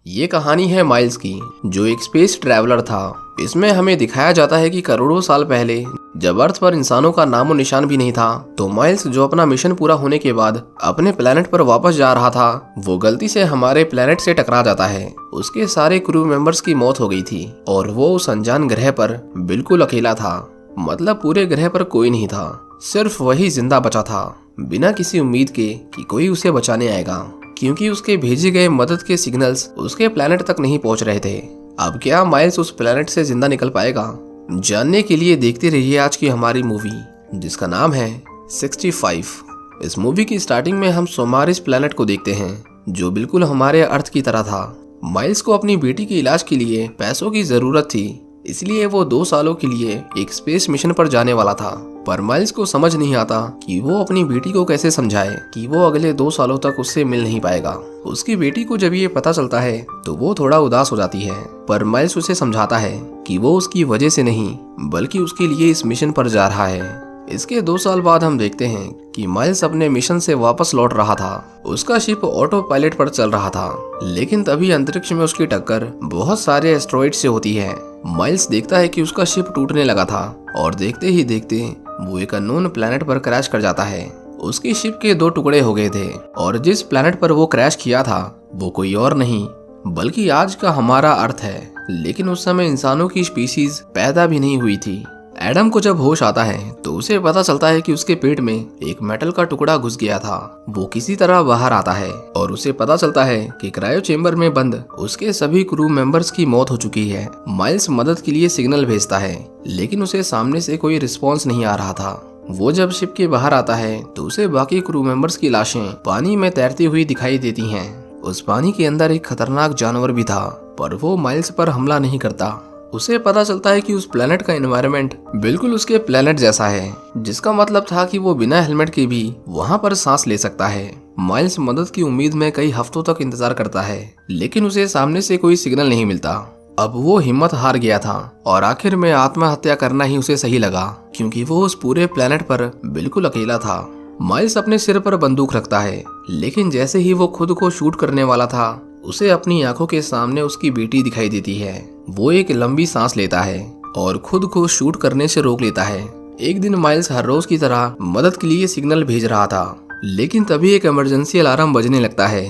ये कहानी है माइल्स की, जो एक स्पेस ट्रैवलर था। इसमें हमें दिखाया जाता है कि करोड़ों साल पहले जब अर्थ पर इंसानों का नामो निशान भी नहीं था, तो माइल्स जो अपना मिशन पूरा होने के बाद अपने प्लेनेट पर वापस जा रहा था, वो गलती से हमारे प्लेनेट से टकरा जाता है। उसके सारे क्रू मेंबर्स की मौत हो गई थी और वो उस अनजान ग्रह पर बिल्कुल अकेला था। मतलब पूरे ग्रह पर कोई नहीं था, सिर्फ वही जिंदा बचा था, बिना किसी उम्मीद के कि कोई उसे बचाने आएगा, क्योंकि उसके भेजे गए मदद के सिग्नल्स उसके प्लेनेट तक नहीं पहुंच रहे थे। अब क्या माइल्स उस प्लेनेट से जिंदा निकल पाएगा? जानने के लिए देखते रहिए आज की हमारी मूवी, जिसका नाम है 65। इस मूवी की स्टार्टिंग में हम सोमारिस प्लेनेट को देखते हैं, जो बिल्कुल हमारे अर्थ की तरह था। माइल्स को अपनी बेटी के इलाज के लिए पैसों की जरूरत थी, इसलिए वो 2 सालों के लिए एक स्पेस मिशन पर जाने वाला था। पर माइल्स को समझ नहीं आता कि वो अपनी बेटी को कैसे समझाए कि वो अगले 2 सालों तक उससे मिल नहीं पाएगा। उसकी बेटी को जब ये पता चलता है तो वो थोड़ा उदास हो जाती है, पर माइल्स उसे समझाता है कि वो उसकी वजह से नहीं बल्कि उसके लिए इस मिशन पर जा रहा है। इसके 2 साल बाद हम देखते हैं कि माइल्स अपने मिशन से वापस लौट रहा था। उसका शिप ऑटो पायलट पर चल रहा था, लेकिन तभी अंतरिक्ष में उसकी टक्कर बहुत सारे एस्ट्रॉइड से होती है। माइल्स देखता है कि उसका शिप टूटने लगा था और देखते ही देखते वो एक अननोन प्लेनेट पर क्रैश कर जाता है। उसकी शिप के 2 टुकड़े हो गए थे और जिस प्लेनेट पर वो क्रैश किया था वो कोई और नहीं बल्कि आज का हमारा अर्थ है। लेकिन उस समय इंसानों की स्पीशीज पैदा भी नहीं हुई थी। एडम को जब होश आता है तो उसे पता चलता है कि उसके पेट में एक मेटल का टुकड़ा घुस गया था। वो किसी तरह बाहर आता है और उसे पता चलता है कि क्रायो चेंबर में बंद उसके सभी क्रू मेंबर्स की मौत हो चुकी है। माइल्स मदद के लिए सिग्नल भेजता है, लेकिन उसे सामने से कोई रिस्पॉन्स नहीं आ रहा था। वो जब शिप के बाहर आता है तो उसे बाकी क्रू मेंबर्स की लाशें पानी में तैरती हुई दिखाई देती हैं। उस पानी के अंदर एक खतरनाक जानवर भी था, पर वो माइल्स पर हमला नहीं करता। उसे पता चलता है कि उस प्लेनेट का एनवायरनमेंट बिल्कुल उसके प्लेनेट जैसा है, जिसका मतलब था कि वो बिना हेलमेट के भी वहां पर सांस ले सकता है। माइल्स मदद की उम्मीद में कई हफ्तों तक इंतजार करता है, लेकिन उसे सामने से कोई सिग्नल नहीं मिलता। अब वो हिम्मत हार गया था और आखिर में आत्महत्या करना ही उसे सही लगा, क्योंकि वो उस पूरे प्लेनेट पर बिल्कुल अकेला था। माइल्स अपने सिर पर बंदूक रखता है, लेकिन जैसे ही वो खुद को शूट करने वाला था, उसे अपनी आंखों के सामने उसकी बेटी दिखाई देती है। वो एक लंबी सांस लेता है और खुद को शूट करने से रोक लेता है। एक दिन माइल्स हर रोज की तरह मदद के लिए सिग्नल भेज रहा था, लेकिन तभी एक इमरजेंसी अलार्म बजने लगता है,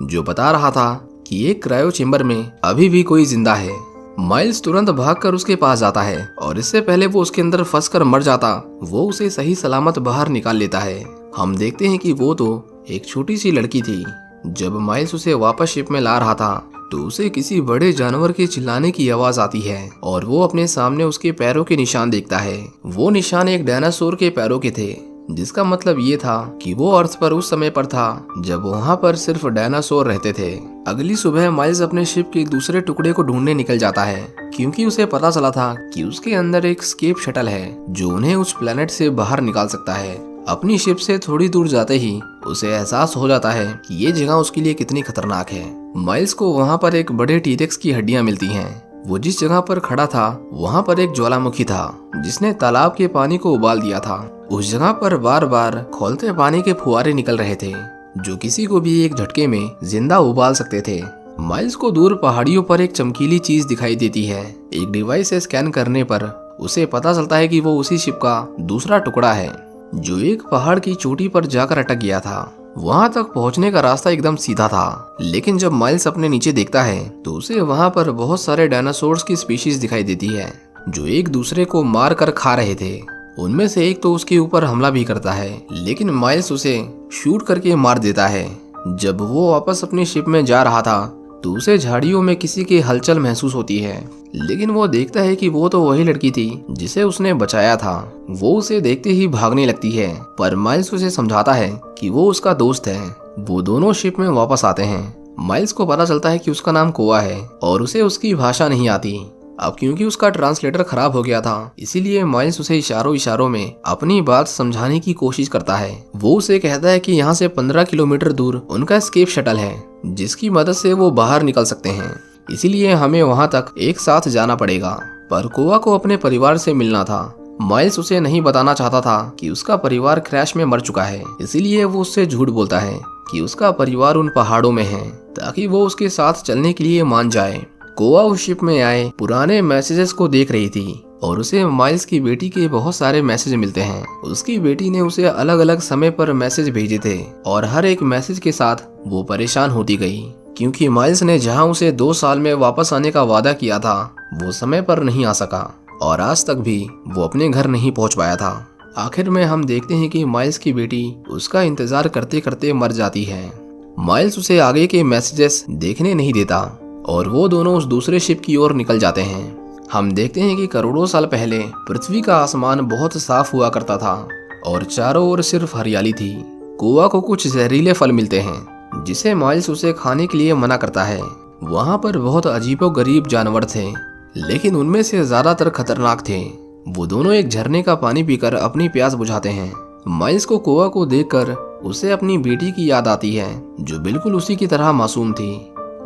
जो बता रहा था कि एक क्रायो चेंबर में अभी भी कोई जिंदा है। माइल्स तुरंत भागकर उसके पास जाता है और इससे पहले वो उसके अंदर फंसकर मर जाता, वो उसे सही सलामत बाहर निकाल लेता है। हम देखते हैं कि वो तो एक छोटी सी लड़की थी। जब माइल्स उसे वापस शिप में ला रहा था तो उसे किसी बड़े जानवर के चिल्लाने की आवाज आती है और वो अपने सामने उसके पैरों के निशान देखता है। वो निशान एक डायनासोर के पैरों के थे, जिसका मतलब ये था कि वो अर्थ पर उस समय पर था जब वहाँ पर सिर्फ डायनासोर रहते थे। अगली सुबह माइल्स अपने शिप के दूसरे टुकड़े को ढूंढने निकल जाता है, क्योंकि उसे पता चला था कि उसके अंदर एक स्केप शटल है जो उन्हें उस प्लेनेट से बाहर निकाल सकता है। अपनी शिप से थोड़ी दूर जाते ही उसे एहसास हो जाता है कि ये जगह उसके लिए कितनी खतरनाक है। माइल्स को वहाँ पर एक बड़े टीरेक्स की हड्डियां मिलती हैं। वो जिस जगह पर खड़ा था वहाँ पर एक ज्वालामुखी था, जिसने तालाब के पानी को उबाल दिया था। उस जगह पर बार बार खौलते पानी के फुहारे निकल रहे थे, जो किसी को भी एक झटके में जिंदा उबाल सकते थे। माइल्स को दूर पहाड़ियों पर एक चमकीली चीज दिखाई देती है। एक डिवाइस से स्कैन करने पर उसे पता चलता है कि वो उसी शिप का दूसरा टुकड़ा है, जो एक पहाड़ की चोटी पर जाकर अटक गया था। वहां तक पहुंचने का रास्ता एकदम सीधा था, लेकिन जब माइल्स अपने नीचे देखता है तो उसे वहां पर बहुत सारे डायनासोर्स की स्पीशीज दिखाई देती है, जो एक दूसरे को मार कर खा रहे थे। उनमें से एक तो उसके ऊपर हमला भी करता है, लेकिन माइल्स उसे शूट करके मार देता है। जब वो वापस अपनी शिप में जा रहा था तो उसे झाड़ियों में किसी की हलचल महसूस होती है, लेकिन वो देखता है कि वो तो वही लड़की थी जिसे उसने बचाया था। वो उसे देखते ही भागने लगती है, पर माइल्स उसे समझाता है कि वो उसका दोस्त है। वो दोनों शिप में वापस आते हैं। माइल्स को पता चलता है कि उसका नाम कोआ है और उसे उसकी भाषा नहीं आती। अब क्योंकि उसका ट्रांसलेटर खराब हो गया था, इसीलिए माइल्स उसे इशारों इशारों में अपनी बात समझाने की कोशिश करता है। वो उसे कहता है कि यहाँ से 15 किलोमीटर दूर उनका एस्केप शटल है, जिसकी मदद से वो बाहर निकल सकते हैं, इसीलिए हमें वहाँ तक एक साथ जाना पड़ेगा। पर कोआ को अपने परिवार से मिलना था। माइल्स उसे नहीं बताना चाहता था कि उसका परिवार क्रैश में मर चुका है, इसीलिए वो उससे झूठ बोलता है कि उसका परिवार उन पहाड़ों में है ताकि वो उसके साथ चलने के लिए मान जाए। कोआ उस शिप में आए पुराने मैसेजेस को देख रही थी और उसे माइल्स की बेटी के बहुत सारे मैसेज मिलते हैं। उसकी बेटी ने उसे अलग अलग समय पर मैसेज भेजे थे और हर एक मैसेज के साथ वो परेशान होती गई क्योंकि माइल्स ने जहां उसे 2 साल में वापस आने का वादा किया था वो समय पर नहीं आ सका और आज तक भी वो अपने घर नहीं पहुंच पाया था। आखिर में हम देखते हैं कि माइल्स की बेटी उसका इंतजार करते करते मर जाती है। माइल्स उसे आगे के मैसेजेस देखने नहीं देता और वो दोनों उस दूसरे शिप की ओर निकल जाते हैं। हम देखते हैं कि करोड़ों साल पहले पृथ्वी का आसमान बहुत साफ हुआ करता था और चारों ओर सिर्फ हरियाली थी। कोआ को कुछ जहरीले फल मिलते हैं जिसे माइल्स उसे खाने के लिए मना करता है। वहाँ पर बहुत अजीबोगरीब जानवर थे लेकिन उनमें से ज्यादातर खतरनाक थे। वो दोनों एक झरने का पानी पीकर अपनी प्यास बुझाते हैं। माइल्स को कोआ को देखकर उसे अपनी बेटी की याद आती है जो बिल्कुल उसी की तरह मासूम थी।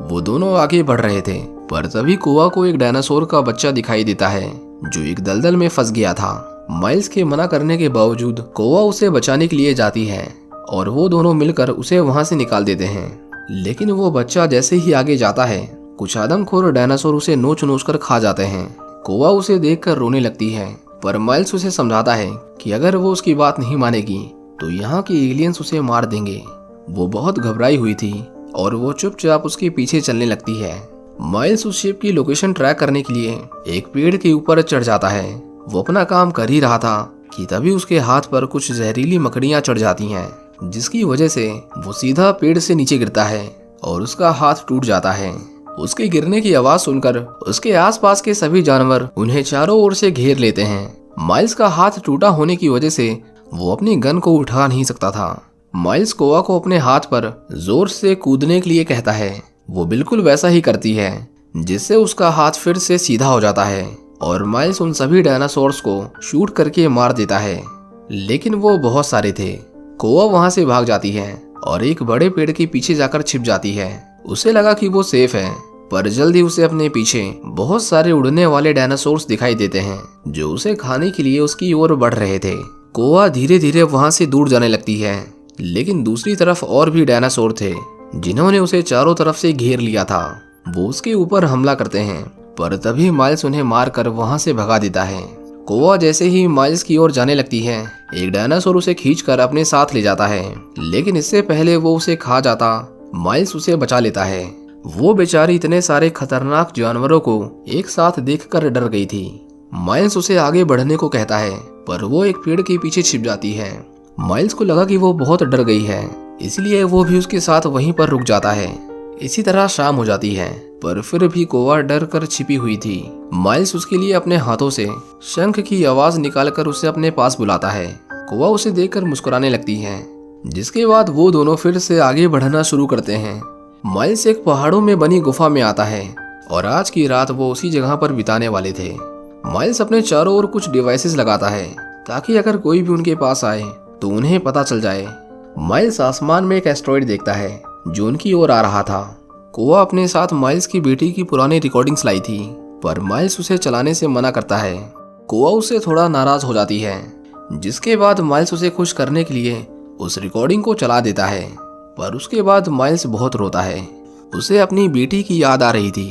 वो दोनों आगे बढ़ रहे थे पर तभी कोआ को एक डायनासोर का बच्चा दिखाई देता है जो एक दलदल में फंस गया था। माइल्स के मना करने के बावजूद कोआ उसे बचाने के लिए जाती है और वो दोनों मिलकर उसे वहां से निकाल देते हैं। लेकिन वो बच्चा जैसे ही आगे जाता है कुछ आदमखोर डायनासोर उसे नोच नोच कर खा जाते हैं। कोआ उसे देखकर रोने लगती है पर माइल्स उसे समझाता है कि अगर वो उसकी बात नहीं मानेगी तो यहाँ के एलियंस उसे मार देंगे। वो बहुत घबराई हुई थी और वो चुपचाप उसके पीछे चलने लगती है। माइल्स उस शिप की लोकेशन ट्रैक करने के लिए एक पेड़ के ऊपर चढ़ जाता है। वो अपना काम कर ही रहा था कि तभी उसके हाथ पर कुछ जहरीली मकड़ियां चढ़ जाती हैं जिसकी वजह से वो सीधा पेड़ से नीचे गिरता है और उसका हाथ टूट जाता है। उसके गिरने की आवाज सुनकर उसके आसपास के सभी जानवर उन्हें चारों ओर से घेर लेते हैं। माइल्स का हाथ टूटा होने की वजह से वो अपनी गन को उठा नहीं सकता था। माइल्स कोआ को अपने हाथ पर जोर से कूदने के लिए कहता है। वो बिल्कुल वैसा ही करती है जिससे उसका हाथ फिर से सीधा हो जाता है और माइल्स उन सभी डायनासोर्स को शूट करके मार देता है। लेकिन वो बहुत सारे थे। कोआ वहां से भाग जाती है और एक बड़े पेड़ के पीछे जाकर छिप जाती है। उसे लगा कि वो सेफ है पर जल्दी उसे अपने पीछे बहुत सारे उड़ने वाले डायनासोर्स दिखाई देते हैं जो उसे खाने के लिए उसकी ओर बढ़ रहे थे। कोआ धीरे धीरे वहां से दूर जाने लगती है लेकिन दूसरी तरफ और भी डायनासोर थे जिन्होंने उसे चारों तरफ से घेर लिया था। वो उसके ऊपर हमला करते हैं पर तभी माइल्स उन्हें मारकर वहां से भगा देता है। कोआ जैसे ही माइल्स की ओर जाने लगती है एक डायनासोर उसे खींचकर अपने साथ ले जाता है लेकिन इससे पहले वो उसे खा जाता माइल्स उसे बचा लेता है। वो बेचारी इतने सारे खतरनाक जानवरों को एक साथ देखकर डर गई थी। माइल्स उसे आगे बढ़ने को कहता है पर वो एक पेड़ के पीछे छिप जाती है। माइल्स को लगा कि वो बहुत डर गई है इसलिए वो भी उसके साथ वहीं पर रुक जाता है। इसी तरह शाम हो जाती है पर फिर भी कोआ डर कर छिपी हुई थी। माइल्स उसके लिए अपने हाथों से शंख की आवाज निकालकर उसे अपने पास बुलाता है। कोआ उसे देखकर मुस्कुराने लगती है जिसके बाद वो दोनों फिर से आगे बढ़ना शुरू करते हैं। माइल्स एक पहाड़ों में बनी गुफा में आता है और आज की रात वो उसी जगह पर बिताने वाले थे। माइल्स अपने चारों ओर कुछ डिवाइसेस लगाता है ताकि अगर कोई भी उनके पास आए तो उन्हें पता चल जाए। माइल्स आसमान में एक एस्ट्रॉइड देखता है जो उनकी ओर आ रहा था। कोआ अपने साथ माइल्स की बेटी की पुरानी रिकॉर्डिंग्स लाई थी पर माइल्स उसे चलाने से मना करता है। कोआ उससे थोड़ा नाराज हो जाती है जिसके बाद माइल्स उसे खुश करने के लिए उस रिकॉर्डिंग को चला देता है पर उसके बाद माइल्स बहुत रोता है। उसे अपनी बेटी की याद आ रही थी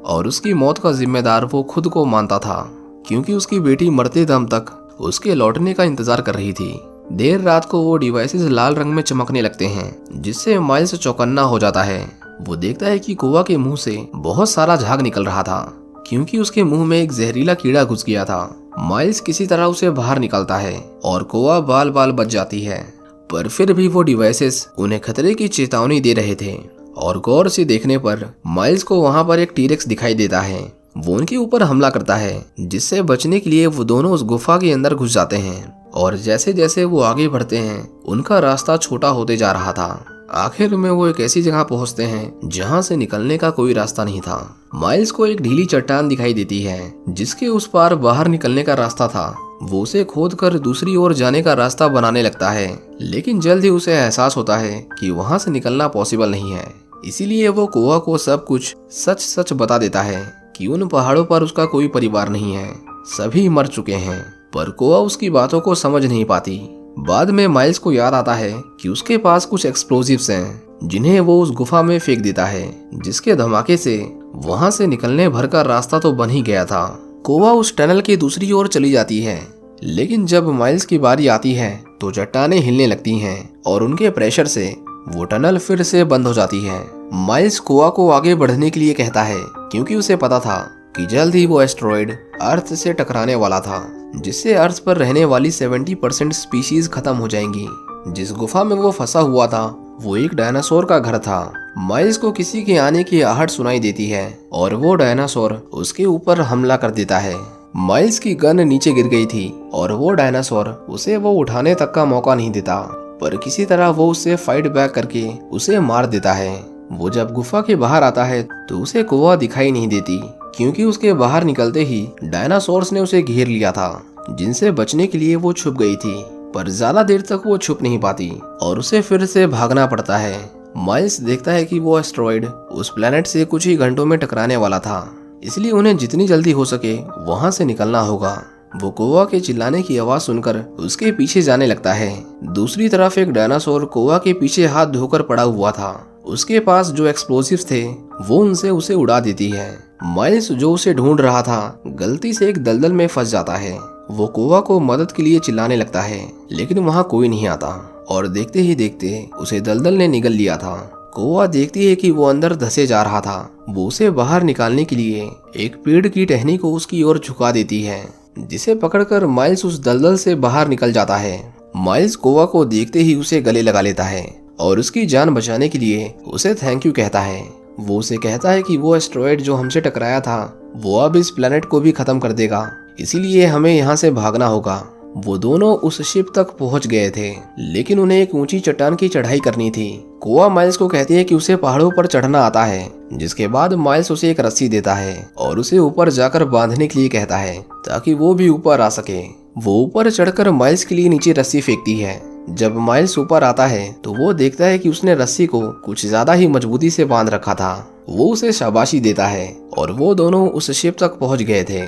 और उसकी मौत का जिम्मेदार वो खुद को मानता था क्योंकि उसकी बेटी मरते दम तक उसके लौटने का इंतजार कर रही थी। देर रात को वो डिवाइसेस लाल रंग में चमकने लगते हैं जिससे माइल्स चौकन्ना हो जाता है। वो देखता है कि कोआ के मुंह से बहुत सारा झाग निकल रहा था क्योंकि उसके मुंह में एक जहरीला कीड़ा घुस गया था। माइल्स किसी तरह उसे बाहर निकालता है और कोआ बाल बाल बच जाती है पर फिर भी वो डिवाइसेस उन्हें खतरे की चेतावनी दे रहे थे और गौर से देखने पर माइल्स को वहां पर एक टीरेक्स दिखाई देता है। वो उनके ऊपर हमला करता है जिससे बचने के लिए वो दोनों उस गुफा के अंदर घुस जाते हैं और जैसे जैसे वो आगे बढ़ते हैं उनका रास्ता छोटा होते जा रहा था। आखिर में वो एक ऐसी जगह पहुंचते हैं जहां से निकलने का कोई रास्ता नहीं था। माइल्स को एक ढीली चट्टान दिखाई देती है जिसके उस पार बाहर निकलने का रास्ता था। वो उसे खोदकर दूसरी ओर जाने का रास्ता बनाने लगता है लेकिन जल्द ही उसे एहसास होता है कि वहां से निकलना पॉसिबल नहीं है। इसीलिए वो कोआ को सब कुछ सच सच बता देता है कि उन पहाड़ों पर उसका कोई परिवार नहीं है, सभी मर चुके हैं। पर कोआ उसकी बातों को समझ नहीं पाती। बाद में माइल्स को याद आता है कि उसके पास कुछ एक्सप्लोजिव्स हैं जिन्हें वो उस गुफा में फेंक देता है, जिसके धमाके से वहां से निकलने भर का रास्ता तो बन ही गया था। कोवा उस टनल की दूसरी ओर चली जाती है, लेकिन जब माइल्स की बारी आती है तो चट्टानें हिलने लगती हैं और उनके प्रेशर से वो टनल फिर से बंद हो जाती है। माइल्स कोवा को आगे बढ़ने के लिए कहता है क्योंकि उसे पता था कि जल्द ही वो एस्टेरॉयड अर्थ से टकराने वाला था, जिससे अर्थ पर रहने वाली 70% स्पीशीज खत्म हो जाएंगी। जिस गुफा में वो फंसा हुआ था वो एक डायनासोर का घर था। माइल्स को किसी के आने की आहट सुनाई देती है और वो डायनासोर उसके ऊपर हमला कर देता है। माइल्स की गन नीचे गिर गई थी और वो डायनासोर उसे वो उठाने तक का मौका नहीं देता, पर किसी तरह वो उससे फाइट बैक करके उसे मार देता है। वो जब गुफा के बाहर आता है तो उसे कोवा दिखाई नहीं देती, क्योंकि उसके बाहर निकलते ही डायनासोर्स ने उसे घेर लिया था, जिनसे बचने के लिए वो छुप गई थी। पर ज्यादा देर तक वो छुप नहीं पाती और उसे फिर से भागना पड़ता है। माइल्स देखता है कि वो एस्टेरॉयड उस प्लेनेट से कुछ ही घंटों में टकराने वाला था, इसलिए उन्हें जितनी जल्दी हो सके वहां से निकलना होगा। वो कोवा के चिल्लाने की आवाज सुनकर उसके पीछे जाने लगता है। दूसरी तरफ एक डायनासोर कोवा के पीछे हाथ धोकर पड़ा हुआ था। उसके पास जो एक्सप्लोजिव्स थे वो उनसे उसे उड़ा देती है। माइल्स जो उसे ढूंढ रहा था गलती से एक दलदल में फंस जाता है। वो कोवा को मदद के लिए चिल्लाने लगता है, लेकिन वहाँ कोई नहीं आता और देखते ही देखते उसे दलदल ने निगल लिया था। कोवा देखती है कि वो अंदर धंसे जा रहा था। वो उसे बाहर निकालने के लिए एक पेड़ की टहनी को उसकी ओर झुका देती है, जिसे पकड़कर माइल्स उस दलदल से बाहर निकल जाता है। माइल्स कोवा को देखते ही उसे गले लगा लेता है और उसकी जान बचाने के लिए उसे थैंक यू कहता है। वो उसे कहता है कि वो एस्टेरॉयड जो हमसे टकराया था वो अब इस प्लेनेट को भी खत्म कर देगा, इसीलिए हमें यहाँ से भागना होगा। वो दोनों उस शिप तक पहुंच गए थे, लेकिन उन्हें एक ऊंची चट्टान की चढ़ाई करनी थी। कोवा माइल्स को कहती है कि उसे पहाड़ों पर चढ़ना आता है, जिसके बाद माइल्स उसे एक रस्सी देता है और उसे ऊपर जाकर बांधने के लिए कहता है ताकि वो भी ऊपर आ सके। वो ऊपर चढ़कर माइल्स के लिए नीचे रस्सी फेंकती है। जब माइल्स ऊपर आता है तो वो देखता है कि उसने रस्सी को कुछ ज्यादा ही मजबूती से बांध रखा था। वो उसे शाबाशी देता है और वो दोनों उस शिप तक पहुंच गए थे।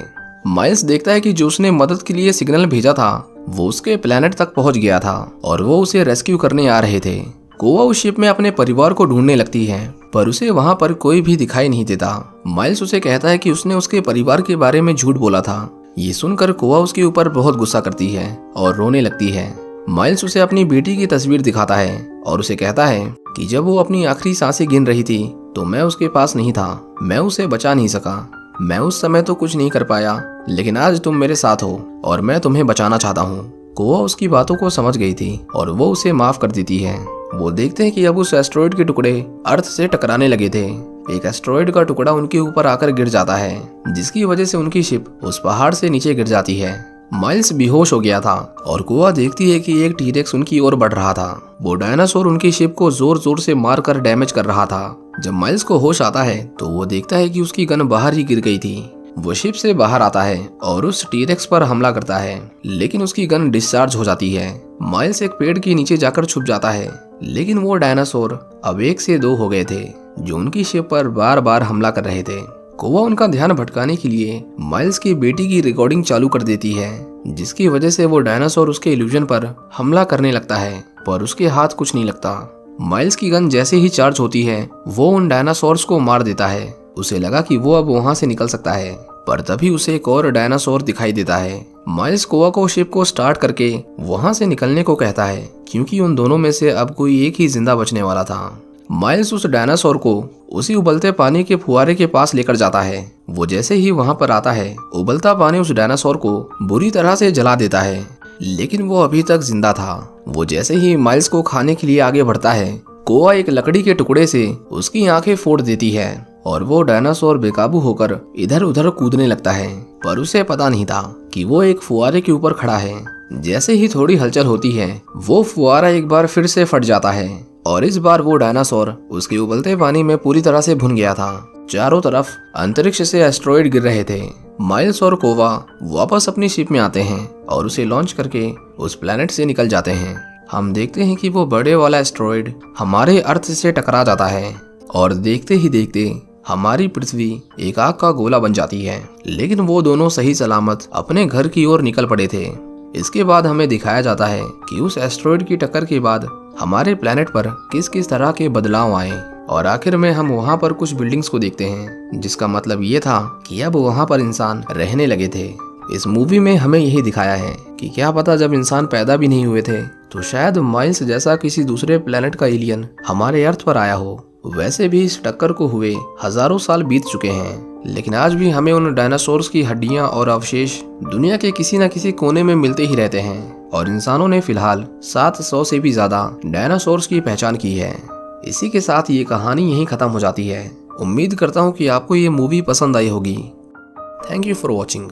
माइल्स देखता है कि जो उसने मदद के लिए सिग्नल भेजा था वो उसके प्लेनेट तक पहुंच गया था और वो उसे रेस्क्यू करने आ रहे थे। कोवा उस शिप में अपने परिवार को ढूंढने लगती है, पर उसे वहां पर कोई भी दिखाई नहीं देता। माइल्स उसे कहता है कि उसने उसके परिवार के बारे में झूठ बोला था। ये सुनकर कोवा उसके ऊपर बहुत गुस्सा करती है और रोने लगती है। माइल्स उसे अपनी बेटी की तस्वीर दिखाता है और उसे कहता है कि जब वो अपनी आखिरी सांसें गिन रही थी तो मैं उसके पास नहीं था, मैं उसे बचा नहीं सका। मैं उस समय तो कुछ नहीं कर पाया, लेकिन आज तुम मेरे साथ हो और मैं तुम्हें बचाना चाहता हूँ। कोवा उसकी बातों को समझ गई थी और वो उसे माफ कर देती है। वो देखते हैं कि अब उस एस्टेरॉयड के टुकड़े अर्थ से टकराने लगे थे। एक एस्टेरॉयड का टुकड़ा उनके ऊपर आकर गिर जाता है, जिसकी वजह से उनकी शिप उस पहाड़ से नीचे गिर जाती है। माइल्स बेहोश हो गया था और कोवा देखती है कि एक टीरेक्स उनकी ओर बढ़ रहा था। वो डायनासोर उनकी शिप को जोर जोर से मारकर डैमेज कर रहा था। जब माइल्स को होश आता है तो वो देखता है कि उसकी गन बाहर ही गिर गई थी। वो शिप से बाहर आता है और उस टीरेक्स पर हमला करता है, लेकिन उसकी गन डिस्चार्ज हो जाती है। माइल्स एक पेड़ के नीचे जाकर छुप जाता है, लेकिन वो डायनासोर अब 1 से 2 हो गए थे जो उनकी शिप पर बार बार हमला कर रहे थे। कोवा उनका ध्यान भटकाने के लिए माइल्स की बेटी की रिकॉर्डिंग चालू कर देती है, जिसकी वजह से वो डायनासोर उसके इल्यूजन पर हमला करने लगता है, पर उसके हाथ कुछ नहीं लगता। माइल्स की गन जैसे ही चार्ज होती है वो उन डायनासोर्स को मार देता है। उसे लगा कि वो अब वहां से निकल सकता है, पर तभी उसे एक और डायनासोर दिखाई देता है। माइल्स कोवा को शिप को स्टार्ट करके वहां से निकलने को कहता है, क्योंकि उन दोनों में से अब कोई एक ही जिंदा बचने वाला था। माइल्स उस डायनासोर को उसी उबलते पानी के फुहारे के पास लेकर जाता है। वो जैसे ही वहां पर आता है उबलता पानी उस डायनासोर को बुरी तरह से जला देता है, लेकिन वो अभी तक जिंदा था। वो जैसे ही माइल्स को खाने के लिए आगे बढ़ता है, कोवा एक लकड़ी के टुकड़े से उसकी आंखें फोड़ देती है और वो डायनासोर बेकाबू होकर इधर उधर कूदने लगता है, पर उसे पता नहीं था कि वो एक फुहारे के ऊपर खड़ा है। जैसे ही थोड़ी हलचल होती है वो फुहारा एक बार फिर से फट जाता है और इस बार वो डायनासोर उसके उबलते पानी में पूरी तरह से भुन गया था। चारों तरफ अंतरिक्ष से एस्टेरॉयड गिर रहे थे। माइल्स और कोवा वापस अपनी शिप में आते हैं और उसे लॉन्च करके उस प्लेनेट से निकल जाते हैं। हम देखते हैं कि वो बड़े वाला एस्टेरॉयड हमारे अर्थ से टकरा जाता है और देखते ही देखते हमारी पृथ्वी एक आग का गोला बन जाती है। लेकिन वो दोनों सही सलामत अपने घर की ओर निकल पड़े थे। इसके बाद हमें दिखाया जाता है कि उस एस्ट्रॉयड की टक्कर के बाद हमारे प्लेनेट पर किस किस तरह के बदलाव आए और आखिर में हम वहाँ पर कुछ बिल्डिंग्स को देखते हैं, जिसका मतलब ये था कि अब वहाँ पर इंसान रहने लगे थे। इस मूवी में हमें यही दिखाया है कि क्या पता जब इंसान पैदा भी नहीं हुए थे तो शायद माइल्स जैसा किसी दूसरे प्लेनेट का एलियन हमारे अर्थ पर आया हो। वैसे भी इस टक्कर को हुए हजारों साल बीत चुके हैं, लेकिन आज भी हमें उन डायनासोर्स की हड्डियां और अवशेष दुनिया के किसी न किसी कोने में मिलते ही रहते हैं और इंसानों ने फिलहाल 700 से भी ज्यादा डायनासोर्स की पहचान की है। इसी के साथ ये कहानी यहीं खत्म हो जाती है। उम्मीद करता हूँ कि आपको ये मूवी पसंद आई होगी। Thank you for watching.